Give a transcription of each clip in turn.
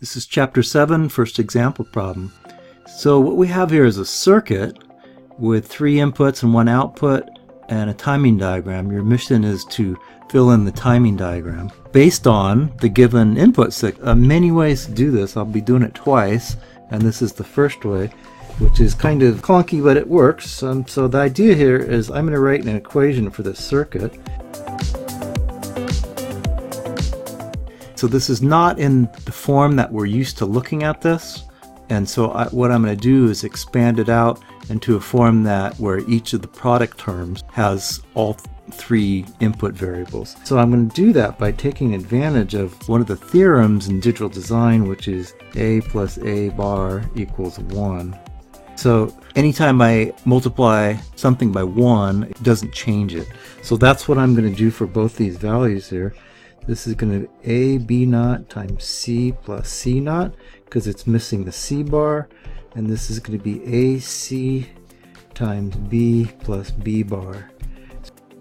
This is Chapter 7, first example problem. So what we have here is a circuit with 3 inputs and 1 output and a timing diagram. Your mission is to fill in the timing diagram based on the given input signal. Many ways to do this. I'll be doing it twice, and this is the first way, which is kind of clunky, but it works. So the idea here is I'm going to write an equation for this circuit. So this is not in the form that we're used to looking at this, and so what I'm going to do is expand it out into a form where each of the product terms has all 3 input variables. So I'm going to do that by taking advantage of one of the theorems in digital design, which is A plus A bar equals 1. So anytime I multiply something by 1, it doesn't change it. So that's what I'm going to do for both these values here. This is going to be A B naught times C plus C naught because it's missing the C bar. And this is going to be AC times B plus B bar.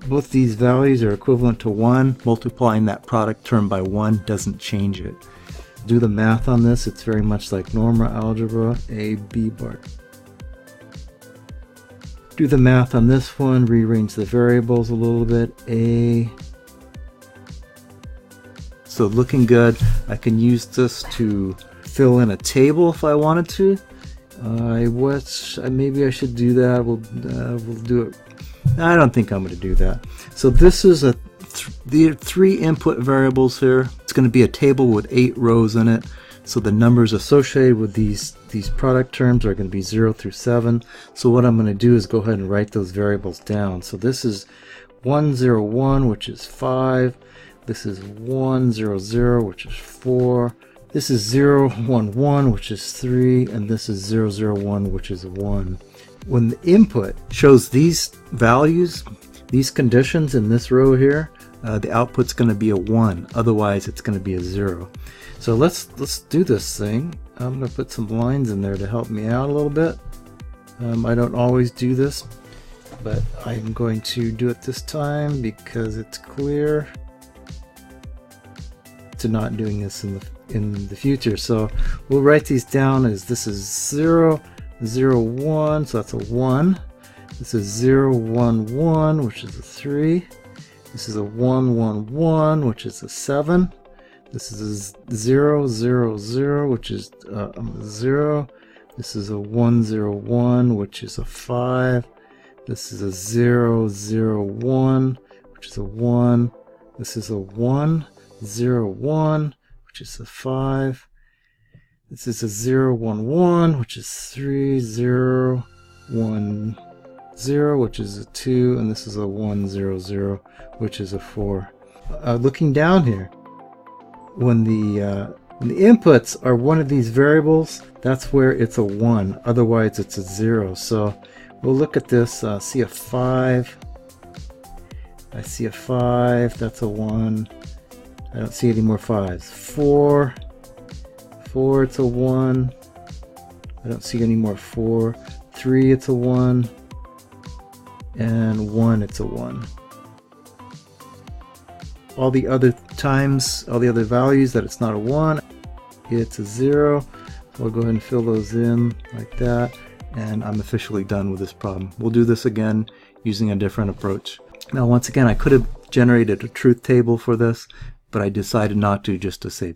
Both these values are equivalent to 1. Multiplying that product term by 1 doesn't change it. Do the math on this. It's very much like normal algebra. A B bar. Do the math on this one. Rearrange the variables a little bit. A. So looking good. I can use this to fill in a table if I wanted to. Maybe I should do that. We'll do it. I don't think I'm going to do that. So this is the 3 input variables here. It's going to be a table with 8 rows in it. So the numbers associated with these product terms are going to be 0 through 7. So what I'm going to do is go ahead and write those variables down. So this is 101, which is 5. This is 100, which is 4. This is 011, which is 3. And this is 001, which is 1. When the input shows these values, these conditions in this row here, the output's going to be a 1. Otherwise, it's going to be a 0. So let's do this thing. I'm going to put some lines in there to help me out a little bit. I don't always do this, but I'm going to do it this time because it's clear to not doing this in the future. So we'll write these down as this is 0, 0, 1, so that's a 1. This is 0, 1, 1, which is a 3. This is a 1, 1, 1, which is a 7. This is a 0, 0, 0, which is 0. This is a 1, 0, 1, which is a 5. This is a 0, 0, 1, which is a 1. This is a 1, 0, 1, which is a 5. This is a 0, 1, 1, which is 3, 0, 1, 0, which is a 2, and this is a 1, 0, 0, which is a 4. Looking down here, when the inputs are one of these variables, that's where it's a 1. Otherwise, it's a 0. So we'll look at this. See a 5. I see a 5. That's a 1. I don't see any more 5s. 4. 4, it's a 1. I don't see any more 4. 3, it's a 1. And 1, it's a 1. All the other times, all the other values that it's not a 1, it's a 0. So I'll go ahead and fill those in like that. And I'm officially done with this problem. We'll do this again using a different approach. Now, once again, I could have generated a truth table for this, but I decided not to, just to save